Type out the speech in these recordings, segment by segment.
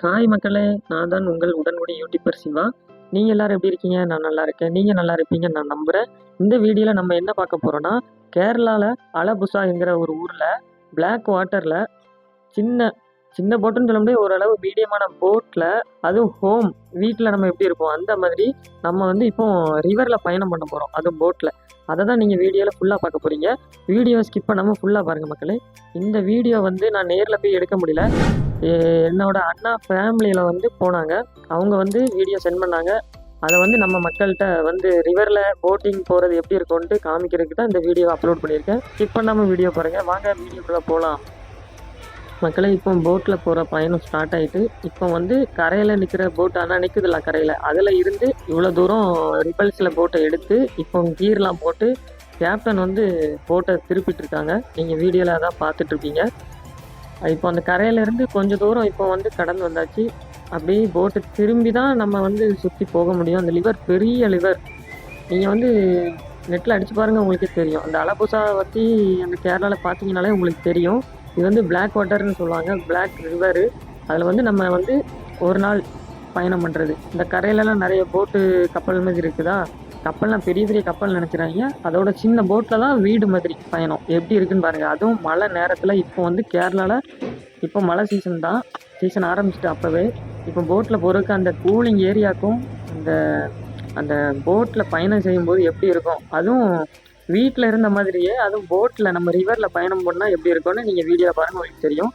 Hi மக்களே, நான் தான் உங்கள் உடன்குடி யூடியூபர் சிவா. நீங்கள் எல்லாரும் எப்படி இருக்கீங்க? நான் நல்லா இருக்கேன். நீங்கள் நல்லா இருப்பீங்கன்னு நான் நம்புகிறேன். இந்த வீடியோவில் நம்ம என்ன பார்க்க போகிறோன்னா, கேரளாவில் அலபுசாங்கிற ஒரு ஊரில் பிளாக் வாட்டரில் சின்ன சின்ன போட்டுன்னு சொல்ல முடியாது, ஓரளவு மீடியமான போட்டில், அதுவும் ஹோம் வீட்டில் நம்ம எப்படி இருப்போம் அந்த மாதிரி நம்ம வந்து இப்போ ரிவரில் பயணம் பண்ண போகிறோம், அதுவும் போட்டில். அதை தான் நீங்கள் வீடியோவில் ஃபுல்லாக பார்க்க போகிறீங்க. வீடியோ ஸ்கிப் பண்ணாமல் ஃபுல்லாக பாருங்கள் மக்களே. இந்த வீடியோ வந்து நான் நேரில் போய் எடுக்க முடியல. என்னோட அண்ணா ஃபேமிலியில் வந்து போனாங்க. அவங்க வந்து வீடியோ சென்ட் பண்ணாங்க. அதை வந்து நம்ம மக்கள்கிட்ட வந்து ரிவரில் போட்டிங் போகிறது எப்படி இருக்கும்ன்ட்டு காமிக்கிறதுக்கு தான் இந்த வீடியோ அப்லோட் பண்ணியிருக்கேன். ஸ்கிப் பண்ணாமல் வீடியோ பாருங்கள். வாங்க வீடியோக்குள்ளே போகலாம். மக்களே, இப்போ போட்டில் போகிற பயணம் ஸ்டார்ட் ஆகிட்டு, இப்போ வந்து கரையில் நிற்கிற போட் ஆனால் நிற்குதுல்ல கரையில், அதில் இருந்து இவ்வளோ தூரம் ரிப்பல்ஸில் போட்டை எடுத்து இப்போ கீர்லாம் போட்டு கேப்டன் வந்து போட்டை திருப்பிட்டுருக்காங்க. நீங்கள் வீடியோவில் அதான் பார்த்துட்ருக்கீங்க. இப்போ அந்த கரையிலேருந்து கொஞ்சம் தூரம் இப்போ வந்து கடந்து வந்தாச்சு. அப்படியே போட்டு திரும்பி தான் நம்ம வந்து சுற்றி போக முடியும். அந்த லிவர் பெரிய லிவர். நீங்கள் வந்து நெட்டில் அடித்து பாருங்கள், உங்களுக்கே தெரியும். அந்த அலபுசா பற்றி அந்த கேரளாவில் பார்த்தீங்கனாலே உங்களுக்கு தெரியும். இது வந்து பிளாக் வாட்டர்னு சொல்லுவாங்க, பிளாக் ரிவரு. அதில் வந்து நம்ம வந்து ஒரு நாள் பயணம் பண்ணுறது. இந்த கரையிலலாம் நிறைய போட்டு கப்பல் மாதிரி இருக்குதா, கப்பல்லாம் பெரிய பெரிய கப்பல் நினச்சிடாங்க. அதோட சின்ன போட்டில் தான் வீடு மாதிரி பயணம் எப்படி இருக்குன்னு பாருங்கள். அதுவும் மழை நேரத்தில். இப்போ வந்து கேரளாவில் இப்போ மழை சீசன் தான், சீசன் ஆரம்பிச்சிட்டு அப்போவே. இப்போ போட்டில் போகிறதுக்கு அந்த கூலிங் ஏரியாவுக்கும் அந்த அந்த போட்டில் பயணம் செய்யும்போது எப்படி இருக்கும், அதுவும் வீட்டில் இருந்த மாதிரியே அதுவும் போட்டில் நம்ம ரிவரில் பயணம் பண்ணால் எப்படி இருக்கும்னு நீங்கள் வீடியோ பாருங்கள், உங்களுக்கு தெரியும்.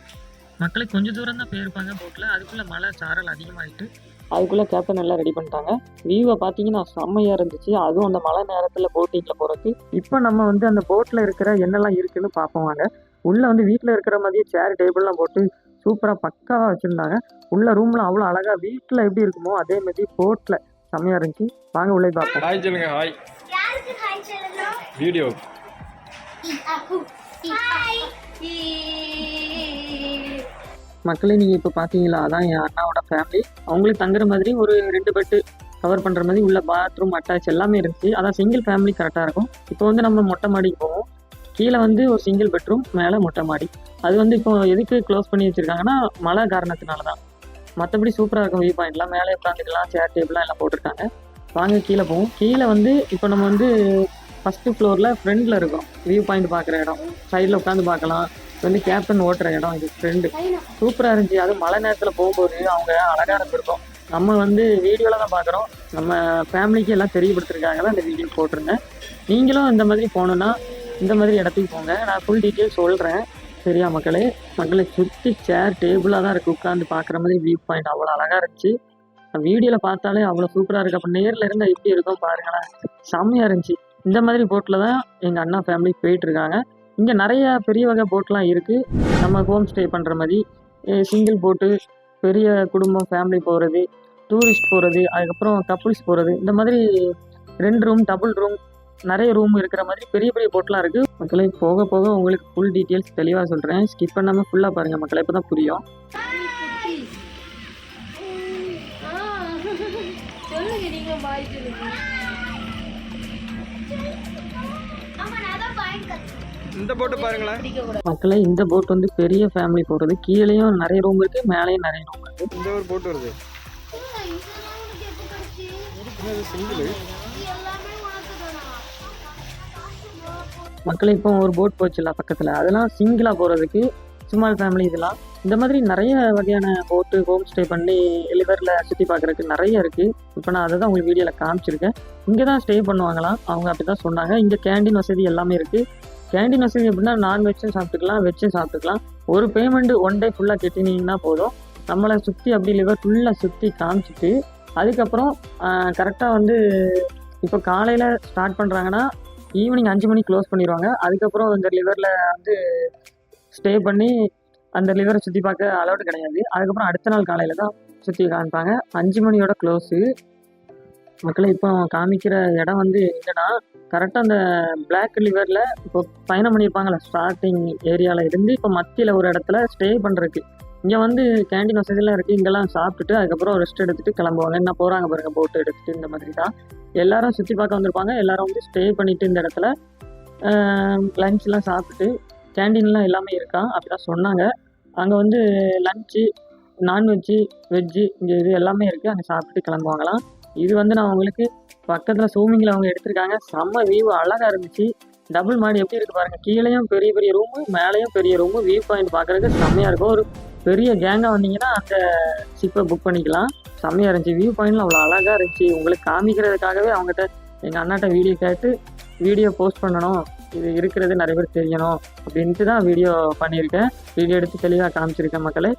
மக்களுக்கு கொஞ்சம் தூரம் தான் போயிருப்பாங்க போட்டில். அதுக்குள்ளே மழை சாரல் அதிகமாகிட்டு அதுக்குள்ளே கேப்டன் எல்லாம் ரெடி பண்ணிட்டாங்க. வியூவை பார்த்தீங்கன்னா செம்மையாக இருந்துச்சு, அதுவும் அந்த மழை நேரத்தில் போட்டிங்கில் போகிறதுக்கு. இப்போ நம்ம வந்து அந்த போட்டில் இருக்கிற என்னெல்லாம் இருக்குதுன்னு பார்ப்போம் வாங்க. உள்ளே வந்து வீட்டில் இருக்கிற மாதிரியே சேர் டேபிள்லாம் போட்டு சூப்பராக பக்காவாக வச்சுருந்தாங்க. உள்ள ரூம்லாம் அவ்வளோ அழகாக வீட்டில் எப்படி இருக்குமோ அதே மாதிரி போட்டில் செம்மையாக இருந்துச்சு. வாங்க உள்ளே பார்ப்போம். ஹாய் சொல்லுங்க. Hi video. மக்களே, நீங்கள் இப்போ பார்த்தீங்களா, அதான் என் அண்ணாவோட ஃபேமிலி. அவங்களுக்கு தங்குற மாதிரி ஒரு 2 பெட்டு கவர் பண்ணுற மாதிரி உள்ள பாத்ரூம் அட்டாச் எல்லாமே இருந்துச்சு. அதான் சிங்கிள் ஃபேமிலி கரெக்டாக இருக்கும். இப்போ வந்து நம்ம மொட்டை மாடிக்கு போவோம். கீழே வந்து ஒரு சிங்கிள் பெட்ரூம், மேலே மொட்டை மாடி. அது வந்து இப்போ எதுக்கு க்ளோஸ் பண்ணி வச்சுருக்காங்கன்னா மழை காரணத்தினால தான். மற்றபடி சூப்பராக இருக்கும். வியூ பாயிண்ட்லாம் மேலே உட்காந்துக்கலாம், சேர் டேபிள்லாம் எல்லாம் போட்டிருக்காங்க. வாங்க கீழே போவோம். கீழே வந்து இப்போ நம்ம வந்து ஃபஸ்ட்டு ஃப்ளோரில் ஃப்ரெண்டில் இருக்கும் வியூ பாயிண்ட் பார்க்குற இடம். சைடில் உட்காந்து பார்க்கலாம். இது வந்து கேப்டன் ஓட்டுற இடம். இது ஃப்ரெண்டு சூப்பராக இருந்துச்சு. அதுவும் மழை நேரத்தில் போகும்போது அவங்க அழகாக இருந்திருக்கும். நம்ம வந்து வீடியோவில் தான் பார்க்குறோம். நம்ம ஃபேமிலிக்கு எல்லாம் தெரியப்படுத்துறதுக்காக தான் இந்த வீடியோ போட்டிருந்தேன். நீங்களும் இந்த மாதிரி போகணுன்னா இந்த மாதிரி இடத்துக்கு போங்க. நான் ஃபுல் டீட்டெயில் சொல்கிறேன், சரியா மக்களே. மக்களை சுற்றி சேர் டேபிளாக தான் இருக்குது, உட்காந்து பார்க்குற மாதிரி வியூ பாயிண்ட் அவ்வளோ அழகாக இருந்துச்சு. வீடியோவில் பார்த்தாலே அவ்வளோ சூப்பராக இருக்குது. அப்போ நேரில் இருந்தால் எப்படி இருக்கும் பாருங்களேன், செம்மையாக இருந்துச்சு. இந்த மாதிரி போட்டில் தான் எங்கள் அண்ணா ஃபேமிலி போயிட்டுருக்காங்க. இங்கே நிறைய பெரிய வகை போட்லாம் இருக்குது. நம்ம ஹோம் ஸ்டே பண்ணுற மாதிரி சிங்கிள் போட்டு, பெரிய குடும்பம் ஃபேமிலி போகிறது, டூரிஸ்ட் போகிறது, அதுக்கப்புறம் கப்புள்ஸ் போகிறது, இந்த மாதிரி 2 ரூம், டபுள் ரூம், நிறைய ரூம் இருக்கிற மாதிரி பெரிய பெரிய போட்லாம் இருக்குது. மக்களை போக போக உங்களுக்கு ஃபுல் டீட்டெயில்ஸ் தெளிவாக சொல்கிறேன். ஸ்கிப் பண்ணாமல் ஃபுல்லாக பாருங்கள் மக்களை, இப்போ தான் புரியும். இந்த போட்டு பாருங்களேன் மக்களை, இந்த போட் வந்து பெரிய ஃபேமிலி போகிறது. கீழேயும் நிறைய ரூம் இருக்குது, மேலேயும் நிறைய ரூம் இருக்குது. இந்த ஒரு போட்டு வருது. மக்களை, இப்போ ஒரு போட் போச்சுல பக்கத்தில், அதெல்லாம் சிங்கிளாக போகிறதுக்கு ஸ்மால் ஃபேமிலி. இதெல்லாம் இந்த மாதிரி நிறைய வகையான போட்டு ஹோம் ஸ்டே பண்ணி லிவரில் சுற்றி பார்க்குறதுக்கு நிறைய இருக்குது. இப்போ நான் அதை தான் உங்களுக்கு வீடியோவில் காமிச்சிருக்கேன். இங்கே தான் ஸ்டே பண்ணுவாங்களாம் அவங்க, அப்படி தான் சொன்னாங்க. இங்கே கேண்டீன் வசதி எல்லாமே இருக்குது. கேண்டீன் வசதி எப்படின்னா நான்வெஜ்ஜும் சாப்பிட்டுக்கலாம், வெஜ்ஜும் சாப்பிட்டுக்கலாம். ஒரு பேமெண்ட் 1 டே ஃபுல்லாக கட்டினீங்கன்னா போதும். நம்மளை சுற்றி அப்படி லிவர் ஃபுல்லாக சுற்றி காமிச்சிட்டு அதுக்கப்புறம் கரெக்டாக வந்து இப்போ காலையில் ஸ்டார்ட் பண்ணுறாங்கன்னா ஈவினிங் 5 மணிக்கு க்ளோஸ் பண்ணிடுவாங்க. அதுக்கப்புறம் இந்த லிவரில் வந்து ஸ்டே பண்ணி அந்த லிவரை சுற்றி பார்க்க அலௌடு கிடையாது. அதுக்கப்புறம் அடுத்த நாள் காலையில் தான் சுற்றி காமிப்பாங்க. 5 மணியோட க்ளோஸு. மக்களை, இப்போ காமிக்கிற இடம் வந்து எங்கன்னா கரெக்டாக அந்த பிளாக் லிவரில் இப்போ பயணம் பண்ணியிருப்பாங்களே ஸ்டார்டிங் ஏரியாவில் இருந்து இப்போ மத்தியில் ஒரு இடத்துல ஸ்டே பண்ணுறதுக்கு இங்கே வந்து கேண்டீன் வசதியெல்லாம் இருக்குது. இங்கெல்லாம் சாப்பிட்டுட்டு அதுக்கப்புறம் ரெஸ்ட் எடுத்துகிட்டு கிளம்புவாங்க. என்ன போகிறாங்க பாருங்கள், போட்டு எடுத்துகிட்டு. இந்த மாதிரி தான் எல்லோரும் சுற்றி பார்க்க வந்திருப்பாங்க. எல்லோரும் வந்து ஸ்டே பண்ணிவிட்டு இந்த இடத்துல லன்ச்லாம் சாப்பிட்டுட்டு கேண்டீன்லாம் எல்லாமே இருக்கா அப்படி தான் சொன்னாங்க. அங்கே வந்து லஞ்சு நான்வெஜ்ஜு, வெஜ்ஜு இங்கே இது எல்லாமே இருக்குது. அங்கே சாப்பிட்டு கிளம்புவாங்களாம். இது வந்து நான் உங்களுக்கு பக்கத்தில் சூமிங்கில் அவங்க எடுத்திருக்காங்க. செம்ம வியூ அழகாக இருந்துச்சு. டபுள் மாடி எப்படி இருக்குது பாருங்கள். கீழேயும் பெரிய பெரிய ரூமு, மேலேயும் பெரிய ரூமு. வியூ பாயிண்ட் பார்க்குறதுக்கு செம்மையாக இருக்கும். ஒரு பெரிய கேங்காக வந்தீங்கன்னா அந்த ஷிப்பை புக் பண்ணிக்கலாம். செம்மையாக இருந்துச்சு. வியூ பாயிண்ட்லாம் அவ்வளோ அழகாக இருந்துச்சு. உங்களுக்கு காமிக்கிறதுக்காகவே அவங்ககிட்ட எங்கள் அண்ணாட்ட வீடியோ கேட்டு வீடியோ போஸ்ட் பண்ணணும், இது இருக்கிறது நிறைய பேர் தெரியணும் அப்படின்ட்டு தான் வீடியோ பண்ணியிருக்கேன். வீடியோ எடுத்து தெளிவாக காமிச்சிருக்கேன் மக்களே.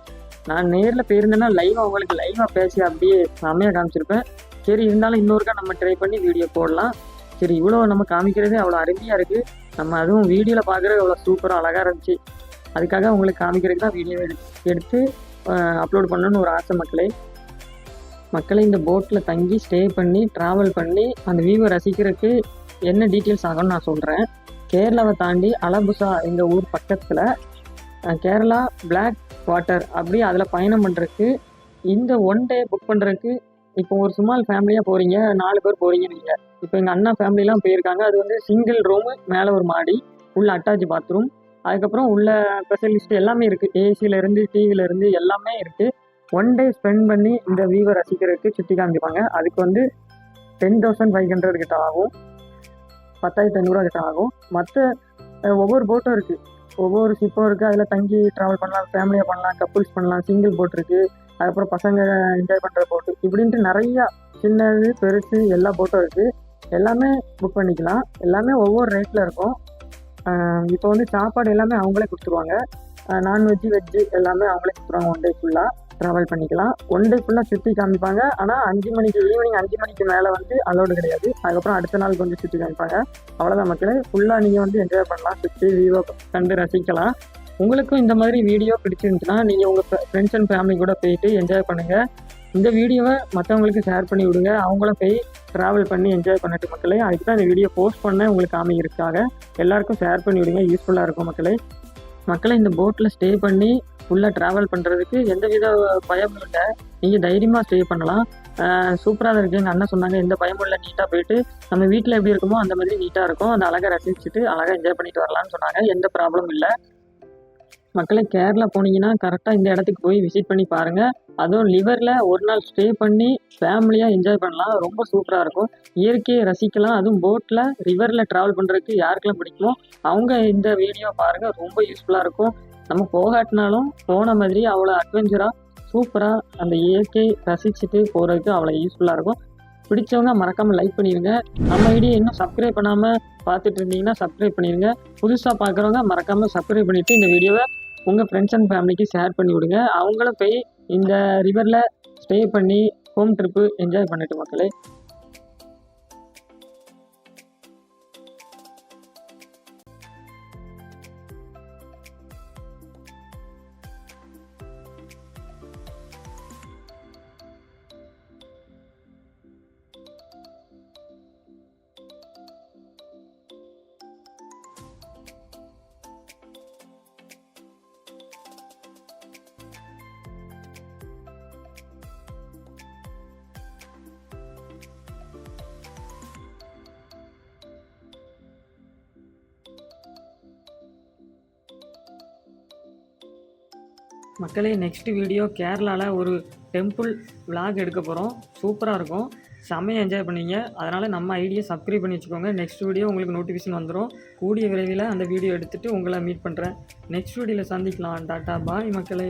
நான் நேரில் போயிருந்தேன்னா லைவாக உங்களுக்கு லைவாக பேசி அப்படியே செம்மையாக காமிச்சிருப்பேன். சரி இருந்தாலும் இன்னொருக்கா நம்ம ட்ரை பண்ணி வீடியோ போடலாம். சரி இவ்வளோ நம்ம காமிக்கிறதே அவ்வளோ அருமையாக இருக்குது. நம்ம அதுவும் வீடியோவில் பார்க்குறது அவ்வளோ சூப்பராக அழகாக இருந்துச்சு. அதுக்காக உங்களுக்கு காமிக்கிறதுக்கு தான் வீடியோ எடுத்து அப்லோட் பண்ணணும்னு ஒரு ஆசை மக்களே. இந்த போட்டில் தங்கி ஸ்டே பண்ணி ட்ராவல் பண்ணி அந்த வியூவை ரசிக்கிறதுக்கு என்ன டீட்டெயில்ஸ் ஆகும்னு நான் சொல்கிறேன். கேரளாவை தாண்டி அலபுசா எங்கள் ஊர் பக்கத்தில் கேரளா பிளாக் வாட்டர் அப்படி அதில் பயணம் பண்ணுறதுக்கு இந்த ஒன் டே புக் பண்ணுறதுக்கு இப்போ ஒரு சுமால் ஃபேமிலியாக போகிறீங்க, 4 பேர் போகிறீங்க நீங்கள். இப்போ எங்கள் அண்ணா ஃபேமிலிலாம் போயிருக்காங்க. அது வந்து சிங்கிள் ரூமு, மேலே ஒரு மாடி, உள்ள அட்டாச் பாத்ரூம், அதுக்கப்புறம் உள்ள ஸ்பெஷலிஸ்ட் எல்லாமே இருக்குது. ஏசியிலேருந்து டிவிலேருந்து எல்லாமே இருக்குது. ஒன் டே ஸ்பெண்ட் பண்ணி இந்த வியூவை ரசிக்கிறதுக்கு சுற்றி காமிப்பாங்க. அதுக்கு வந்து 10,500 கிட்ட ஆகும், 10,500 கிட்ட ஆகும். மற்ற ஒவ்வொரு போட்டும் இருக்குது, ஒவ்வொரு ஷிப்பும் இருக்குது. அதில் தங்கி ட்ராவல் பண்ணலாம், ஃபேமிலியாக பண்ணலாம், கப்புள்ஸ் பண்ணலாம், சிங்கிள் போட் இருக்குது, அதுக்கப்புறம் பசங்க என்ஜாய் பண்ணுற போட்டு இப்படின்ட்டு நிறையா சின்னது பெருசு எல்லா போட்டும் இருக்குது. எல்லாமே புக் பண்ணிக்கலாம். எல்லாமே ஒவ்வொரு ரேட்டில் இருக்கும். இப்போ வந்து சாப்பாடு எல்லாமே அவங்களே கொடுத்துருவாங்க. நான்வெஜ்ஜு வெஜ்ஜு எல்லாமே அவங்களே கொடுத்துருவாங்க. ஒன் டே ஃபுல்லாக ட்ராவல் பண்ணிக்கலாம். ஒன் டே ஃபுல்லாக சுற்றி காமிப்பாங்க. ஆனால் ஈவினிங் 5 மணிக்கு மேலே வந்து அலோடு கிடையாது. அதுக்கப்புறம் அடுத்த நாள் கொஞ்சம் சுற்றி காமிப்பாங்க. அவ்வளோதான் மக்களே. ஃபுல்லாக நீங்கள் வந்து என்ஜாய் பண்ணலாம், சுற்றி வியூவை கண்டு ரசிக்கலாம். உங்களுக்கும் இந்த மாதிரி வீடியோ பிடிச்சிருந்துச்சுன்னா நீங்கள் உங்கள் ஃப்ரெண்ட்ஸ் அண்ட் ஃபேமிலி கூட போயிட்டு என்ஜாய் பண்ணுங்கள். இந்த வீடியோவை மற்றவங்களுக்கு ஷேர் பண்ணி விடுங்க. அவங்களும் போய் ட்ராவல் பண்ணி என்ஜாய் பண்ணிட்டு மக்களே. அதுக்கு தான் இந்த வீடியோ போஸ்ட் பண்ண உங்களுக்கு காமிக்கிறதுக்காக. எல்லாருக்கும் ஷேர் பண்ணி விடுங்க, யூஸ்ஃபுல்லாக இருக்கும் மக்களே. இந்த போட்டில் ஸ்டே பண்ணி ஃபுல்லாக ட்ராவல் பண்ணுறதுக்கு எந்தவித பயமும் இல்லை. நீங்கள் தைரியமாக ஸ்டே பண்ணலாம். சூப்பராக தான் இருக்குது. எங்கள் அண்ணன் சொன்னாங்க எந்த பயமும் இல்லை, நீட்டாக போயிட்டு நம்ம வீட்டில் எப்படி இருக்குமோ அந்த மாதிரி நீட்டாக இருக்கும். அந்த அழகாக ரசிச்சுட்டு அழகாக என்ஜாய் பண்ணிட்டு வரலான்னு சொன்னாங்க. எந்த ப்ராப்ளமும் இல்லை கேரளா போனீங்கன்னா கரெக்டாக இந்த இடத்துக்கு போய் விசிட் பண்ணி பாருங்கள். அதுவும் லிவரில் ஒரு நாள் ஸ்டே பண்ணி ஃபேமிலியாக என்ஜாய் பண்ணலாம். ரொம்ப சூப்பராக இருக்கும். இயற்கையை ரசிக்கலாம். அதுவும் போட்டில் ரிவரில் ட்ராவல் பண்ணுறதுக்கு யாருக்கெல்லாம் பிடிக்குமோ அவங்க இந்த வீடியோ பாருங்கள். ரொம்ப யூஸ்ஃபுல்லாக இருக்கும். நம்ம போகாட்டினாலும் போன மாதிரி அவ்வளோ அட்வென்ச்சராக சூப்பராக அந்த இயற்கை ரசிச்சுட்டு போகிறதுக்கு அவ்வளோ யூஸ்ஃபுல்லாக இருக்கும். பிடிச்சவங்க மறக்காமல் லைக் பண்ணிடுங்க. நம்ம வீடியோ இன்னும் சப்ஸ்கிரைப் பண்ணாமல் பார்த்துட்டு இருந்தீங்கன்னா சப்ஸ்கிரைப் பண்ணிடுங்க. புதுசாக பார்க்குறவங்க மறக்காமல் சப்ஸ்கிரைப் பண்ணிவிட்டு இந்த வீடியோவை உங்கள் ஃப்ரெண்ட்ஸ் அண்ட் ஃபேமிலிக்கு ஷேர் பண்ணி விடுங்க. அவங்களும் போய் இந்த ரிவரில் ஸ்டே பண்ணி ஹோம் ட்ரிப்பு என்ஜாய் பண்ணிட்டு மக்களே. நெக்ஸ்ட் வீடியோ கேரளாவில் ஒரு டெம்பிள் விளாக் எடுக்க போகிறோம். சூப்பராக இருக்கும். செம்மையாக என்ஜாய் பண்ணுவீங்க. அதனால் நம்ம ஐடியை சப்ஸ்கிரைப் பண்ணி வச்சுக்கோங்க. நெக்ஸ்ட் வீடியோ உங்களுக்கு நோட்டிஃபிகேஷன் வந்துடும். கூடிய விரைவில் அந்த வீடியோ எடுத்துகிட்டு உங்களை மீட் பண்ணுறேன். நெக்ஸ்ட் வீடியோவில் சந்திக்கலாம். டாட்டா பாய் மக்களே.